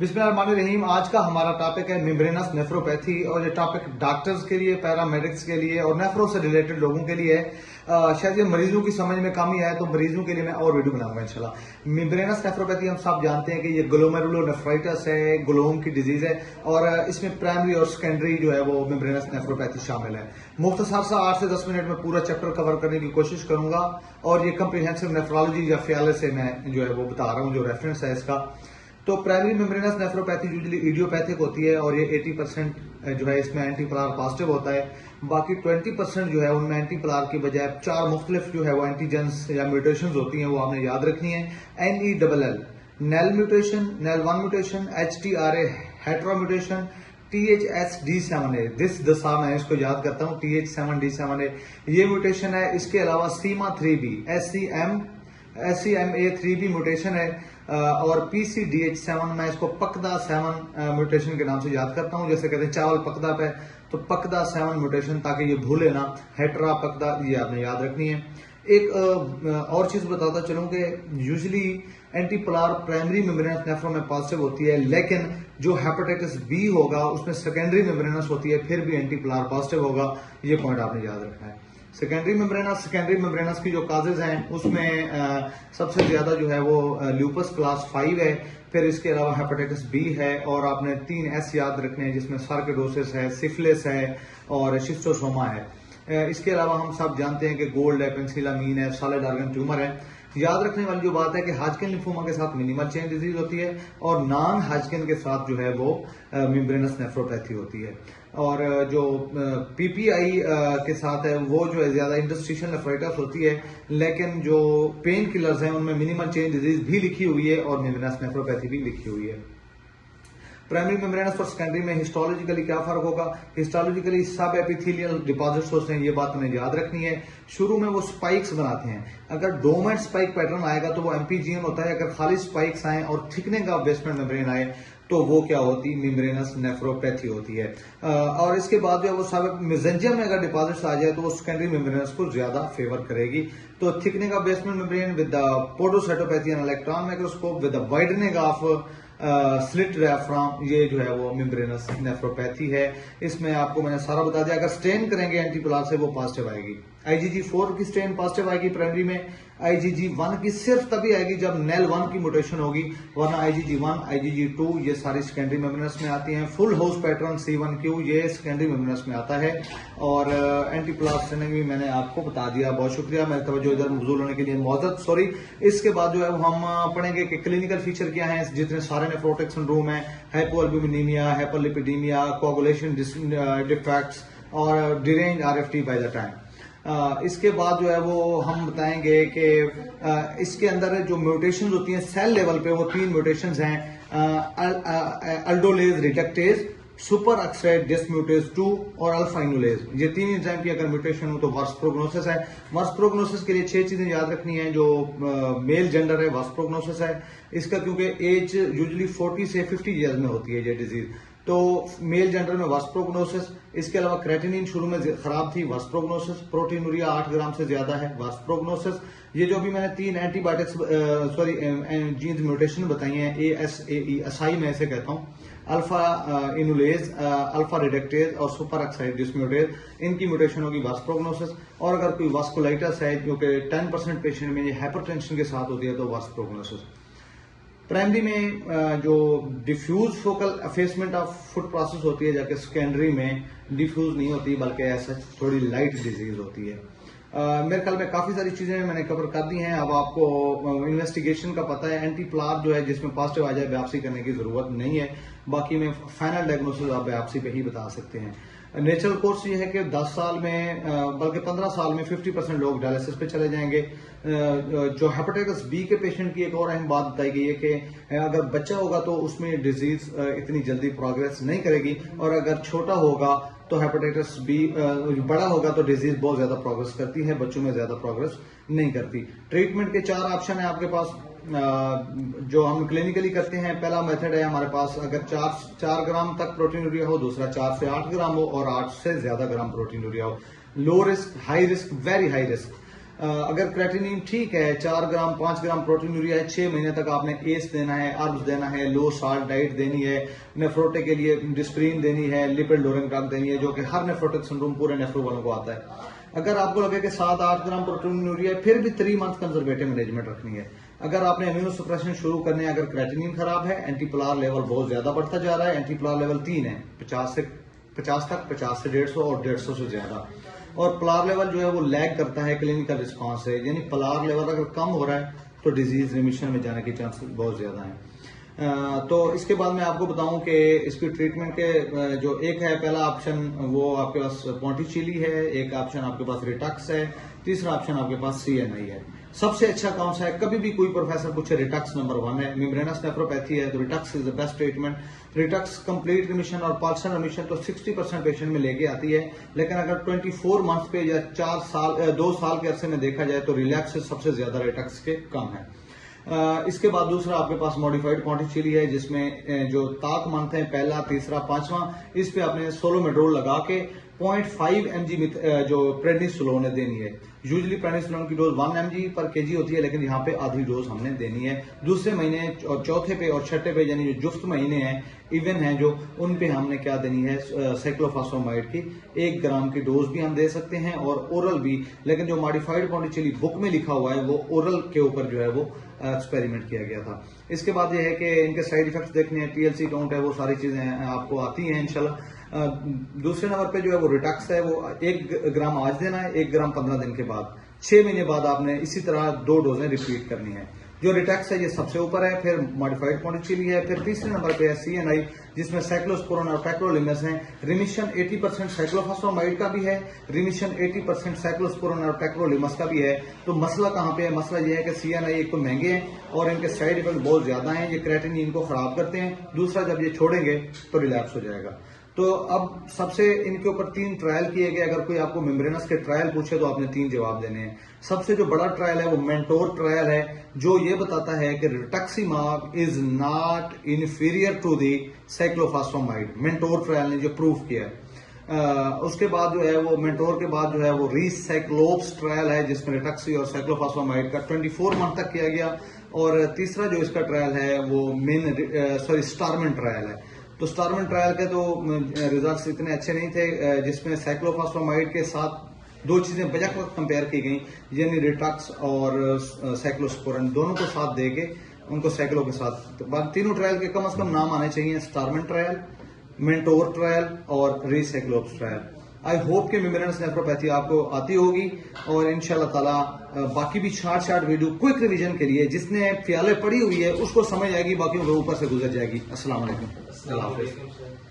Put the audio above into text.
बिस्मिल्लाहिर्रहमानिर्रहीम। आज का हमारा टॉपिक है मेम्ब्रेनस नेफ्रोपैथी और ये टॉपिक डॉक्टर्स के लिए, पैरामेडिक्स के लिए और नेफ्रो से रिलेटेड लोगों के लिए है। शायद ये मरीजों की समझ में कमी आए तो मरीजों के लिए मैं और वीडियो बनाऊंगा इंशाल्लाह। मेम्ब्रेनस नेफ्रोपैथी हम सब जानते हैं कि ये ग्लोमेरुलोनेफ्राइटिस है, ग्लोम की डिजीज है और इसमें प्राइमरी और सेकेंडरी जो है वो मेम्ब्रेनस नेफ्रोपैथी शामिल है। मुख्तसर सा 8 से 10 मिनट में पूरा चैप्टर कवर करने की कोशिश करूंगा और ये कंप्रिहेंसिव नेफ्रोलॉजी या फियाले से मैं जो है वो बता रहा हूँ, जो रेफरेंस है इसका। तो primary membranous nephropathy usually idiopathic होती है और ये 80% जो है इसमें एंटीपलार पॉजिटिव होता है। बाकी 20% जो है उनमें एंटीपलार की बजाय 4 मुख्तलिफ जो है वो एंटीजेंस या म्यूटेशंस होती हैं, वो आपने याद रखनी है। NELL nail mutation, NEL1 mutation, HTRA hetero mutation, THS-D7A this दशा मैं इसको याद करता हूँ, TH7D7A ये म्यूटेशन है। इसके अलावा SEMA3B SEMA3B म्यूटेशन है और PCDH7 मैं इसको पकदा 7 म्यूटेशन के नाम से याद करता हूँ। जैसे कहते हैं चावल पकदा पे, तो पकदा 7 म्यूटेशन, ताकि ये भूले ना। हेट्रा पकदा ये आपने याद रखनी है। एक और चीज बताता चलूं कि यूजुअली एंटीपलार प्राइमरी मेम्ब्रेनस नेफ्रो में पॉजिटिव होती है, लेकिन जो हेपेटाइटिस बी होगा उसमें सेकेंडरी मेम्ब्रेनस होती है, फिर भी एंटीपलार पॉजिटिव होगा। ये पॉइंट आपने याद रखना है। सेकेंडरी मेम्ब्रेनस की जो काजेज हैं उसमें सबसे ज्यादा जो है वो ल्यूपस क्लास 5 है, फिर इसके अलावा हेपेटाइटिस बी है और आपने 3 S याद रखने हैं, जिसमें सार्कोइडोसिस है, सिफिलिस है और शिस्टोसोमा है। इसके अलावा हम सब जानते हैं कि गोल्ड है, पेंसिलामीन है, सॉलिड ऑर्गन ट्यूमर है। याद रखने वाली जो बात है कि हाजकिन लिम्फोमा के साथ मिनिमल चेन डिजीज होती है और नॉन हाजकिन के साथ जो है वो मेम्ब्रेनस नेफ्रोपैथी होती है। और जो PPI के साथ है वो जो है ज्यादा इंटरस्टिशियल नेफ्राइटिस होती है, लेकिन जो पेन किलर्स हैं उनमें मिनिमल चेन डिजीज भी लिखी हुई है और मेम्ब्रेनस नेफ्रोपैथी भी लिखी हुई है। प्राइमरी मेम्ब्रेनस और सेकेंडरी में हिस्टोलॉजिकली क्या फर्क होगा? हिस्टोलॉजिकली सब एपिथेलियल डिपॉजिट्स होते हैं, ये बात हमें याद रखनी है। शुरू में वो स्पाइक्स बनाते हैं, अगर डोमेंट स्पाइक पैटर्न आएगा तो वो MPGN होता है। अगर खाली स्पाइक्स आए और थिकनिंग ऑफ बेसमेंट मेम्ब्रेन आए तो वो क्या होती? मेम्ब्रेनस नेफ्रोपैथी होती है। और इसके बाद जो है वो सब मेसेंजियम में अगर डिपॉजिट्स आ जाए तो वो सेकेंडरी मेम्ब्रेनस को ज्यादा फेवर करेगी। तो thickening of basement membrane with the podocytopathy and electron microscope with the widening of slit diaphragm, ये जो है वो मेम्ब्रेनस नेफ्रोपैथी है। इसमें आपको मैंने सारा बता दिया। अगर स्टेन करेंगे एंटीपलार से वो पॉजिटिव आएगी। IgG4 की स्टेन पॉजिटिव आएगी प्राइमरी में। IgG1 की सिर्फ तभी आएगी जब NEL1 की म्यूटेशन होगी, वरना IgG1 IgG2 ये सारी सेकेंडरी मेम्ब्रेनस में आती हैं। फुल हाउस पैटर्न C1q ये सेकेंडरी मेम्ब्रेनस में आता है। और एंटीपलार स्टेनिंग भी मैंने आपको बता दिया। बहुत शुक्रिया मेरे तवज्जो इधर मौजूद होने के लिए, मौजूद सॉरी। इसके बाद जो है हम पढ़ेंगे कि क्लिनिकल फीचर क्या है, जितने सारे नेफ्रोटिक सिंड्रोम है, हाइपोअल्ब्यूमिनीमिया, हाइपरलिपिडीमिया, कोगुलेशन डिफेक्ट्स और derange RFT by the time. इसके बाद जो है वो हम बताएंगे कि इसके अंदर जो म्यूटेशंस होती हैं सेल लेवल पे, वो 3 म्यूटेशंस हैं, अल्डोलेज रिडक्टेज, सुपर ऑक्साइड डिसम्यूटेज 2 और अल्फा इनुलेज। ये 3 एंजाइम की अगर म्यूटेशन हो तो वर्स प्रोग्नोसिस है। वर्स प्रोग्नोसिस के लिए 6 चीजें याद रखनी है। जो मेल जेंडर है वर्स प्रोग्नोसिस है इसका, क्योंकि एज यूजुअली 40 से 50 ईयर्स में होती है ये डिजीज, तो मेल जेंडर में वर्स प्रोग्नोसिस। इसके अलावा क्रेटिनिन शुरू में खराब थी, वर्स प्रोग्नोसिस। प्रोटीनूरिया 8 ग्राम से ज्यादा है, वर्स प्रोग्नोसिस। ये जो भी मैंने 3 एंटीबायोटिक्स जीन्स म्यूटेशन बताई हैं, ASAE असाई मैं इसे कहता हूँ, अल्फा इनुलेज, अल्फा रिडक्टेज और सुपर ऑक्साइड डिसम्यूटेज, इनकी म्यूटेशन होगी वर्स प्रोग्नोसिस। और अगर कोई वास्कुलाइटिस है जो कि 10% पेशेंट में ये हाइपरटेंशन के साथ होती है तो वर्स प्रोग्नोसिस। प्राइमरी में जो diffuse focal effacement of foot process होती है, जाके सेकेंडरी में डिफ्यूज नहीं होती बल्कि ऐसा थोड़ी लाइट डिजीज होती है। मेरे ख्याल में काफी सारी चीजें मैंने कवर कर दी हैं। अब आपको इन्वेस्टिगेशन का पता है। एंटीपलार जो है जिसमें पॉजिटिव आ जाए बायोप्सी करने की जरूरत नहीं है, बाकी में फाइनल डायग्नोसिस आप बायोप्सी पे ही बता सकते हैं। नेचुरल कोर्स ये है कि 10 साल में बल्कि 15 साल में 50% लोग डायलिसिस पे चले जाएंगे। जो हेपेटाइटिस बी के पेशेंट की एक और अहम बात बताई गई है कि अगर बच्चा होगा तो उसमें डिजीज इतनी जल्दी प्रोग्रेस नहीं करेगी, और अगर छोटा होगा तो हेपेटाइटिस बी बड़ा होगा तो डिजीज बहुत ज्यादा प्रोग्रेस करती है, बच्चों में ज्यादा प्रोग्रेस नहीं करती। ट्रीटमेंट के 4 ऑप्शन है आपके पास जो हम क्लिनिकली करते हैं। पहला मेथड है हमारे पास, अगर 4 ग्राम तक प्रोटीनूरिया हो, दूसरा 4 से 8 ग्राम हो और 8 से ज्यादा ग्राम प्रोटीनूरिया हो। Low risk, high risk, very high risk. अगर क्रेटिनिन ठीक है, 4 ग्राम 5 ग्राम प्रोटीन यूरिया है, 6 महीने तक आपने एस देना है, अर्ब्स देना है, लो साल्ट डाइट देनी है, नेफ्रोटिक के लिए डिस्प्रीन देनी है, लिपिडोरिन ड्रग देनी है, जो कि हर नेफ्रोटिक सिंड्रोम पूरे नेफ्रो वालों को आता है। अगर आपको लगे कि 7-8 ग्राम प्रोटीन यूरिया है, फिर भी 3 मंथ कंजर्वेटिव मैनेजमेंट रखनी है। अगर आपने इम्यूनो सप्रेशन शुरू करने है, अगर क्रेटिनिन खराब है, एंटीपोलार लेवल बहुत ज्यादा बढ़ता जा रहा है, एंटीपोलार लेवल 3 है, 50 तक, 50 से 150 और 150 से ज्यादा, और पोलार लेवल जो है वो लैग करता है क्लिनिकल रिस्पांस से, यानी पोलार लेवल अगर कम हो रहा है तो डिजीज रिमिशन में जाने के चांसेस बहुत ज्यादा हैं। तो इसके बाद मैं आपको बताऊं कि इसकी ट्रीटमेंट के जो एक है, पहला ऑप्शन वो आपके पास पॉन्टिचिली है, एक ऑप्शन आपके पास रिटक्स है, तीसरा ऑप्शन आपके पास CNI है। सबसे अच्छा कौन सा है? कभी भी कोई प्रोफेसर पूछे, रिटक्स नंबर 1 है। मेम्ब्रेनस नेफ्रोपैथी है तो Ritux is the best treatment. Ritux complete remission और पार्शियल रिमिशन तो 60% पेशेंट में लेके आती है, लेकिन अगर 24 मंथ पे या 2 साल के अरसे में देखा जाए तो रिलैप्स सबसे ज्यादा रिटक्स के कम है। इसके बाद दूसरा आपके पास मॉडिफाइड पॉन्टिचिली है, जिसमें जो ताक मंथ है, पहला, तीसरा, पांचवा, इस पे आपने सोलोमेड्रोल लगा के 0.5 mg जो प्रेडनिसोलोन देनी है। यूजुअली प्रेडनिसोलोन की डोज 1 mg पर केजी होती है, लेकिन यहाँ पे आधी डोज हमने देनी है। दूसरे महीने और चौथे पे और छठे पे, यानी जो जुफ्त महीने हैं, इवन है जो, उन पे हमने क्या देनी है, साइक्लोफॉस्फेमाइड की 1 ग्राम की डोज भी हम दे सकते हैं और ओरल भी, लेकिन जो मॉडिफाइड पॉन्टिचिली बुक में लिखा हुआ है वो ओरल के ऊपर जो है वो एक्सपेरिमेंट किया गया था। इसके बाद ये है कि इनके साइड इफेक्ट्स देखने हैं, TLC काउंट है, वो सारी चीजें आपको आती हैं इंशाल्लाह। दूसरे नंबर पे जो है वो रिटक्स है, वो 1 ग्राम आज देना है, 1 ग्राम 15 दिन के बाद, 6 महीने बाद आपने इसी तरह 2 डोजें रिपीट करनी है। जो रिटक्स है ये सबसे ऊपर है, फिर मॉडिफाइड पॉन्टिचिली है, फिर तीसरे नंबर पे है CNI, जिसमें साइक्लोस्पोरिन और टैक्रोलिमस है। रिमिशन 80% साइक्लोफॉस्फेमाइड का भी है, रिमिशन 80% साइक्लोस्पोरिन और टैक्रोलिमस का भी है। तो मसला कहाँ पे है? मसला ये है कि CNI एक तो महंगे हैं और इनके साइड इफेक्ट बहुत ज्यादा हैं, ये क्रेटिनिन को खराब करते हैं। दूसरा, जब ये छोड़ेंगे तो रिलैप्स हो जाएगा। तो अब सबसे इनके ऊपर 3 ट्रायल किए गए। अगर कोई आपको मेम्ब्रेनस के ट्रायल पूछे तो आपने 3 जवाब देने हैं। सबसे जो बड़ा ट्रायल है वो मेंटोर ट्रायल है, जो ये बताता है कि rituximab is not inferior to the cyclophosphamide. MENTOR trial ने जो प्रूव किया है। उसके बाद जो है वो मेंटोर के बाद जो है वो रीसाइक्लोप्स ट्रायल है, जिसमें रिटक्सी और साइक्लोफॉस्फेमाइड का 24 मंथ तक किया गया। और तीसरा जो इसका ट्रायल है वो स्टारमेन ट्रायल है। तो स्टारमेन ट्रायल के तो रिजल्ट्स इतने अच्छे नहीं थे, जिसमें साइक्लोफॉस्फेमाइड के साथ 2 चीजें बजक वक्त कंपेयर की गई, यानी रिटक्स और साइक्लोस्पोरिन दोनों को साथ देके उनको साइक्लो के साथ, तीनों ट्रायल के कम से कम नाम आने चाहिए, स्टारमेन ट्रायल, मेंटोर ट्रायल और रीसाइक्लोप्स ट्रायल। आई होप कि मेम्ब्रेनस नेफ्रोपैथी आपको आती होगी और इंशाल्लाह ताला बाकी भी शार्ट वीडियो क्विक रिवीजन के लिए, जिसने ख्यालें पड़ी हुई है उसको समझ आएगी, बाकी ऊपर से गुजर जाएगी। अस्सलाम वालेकुम।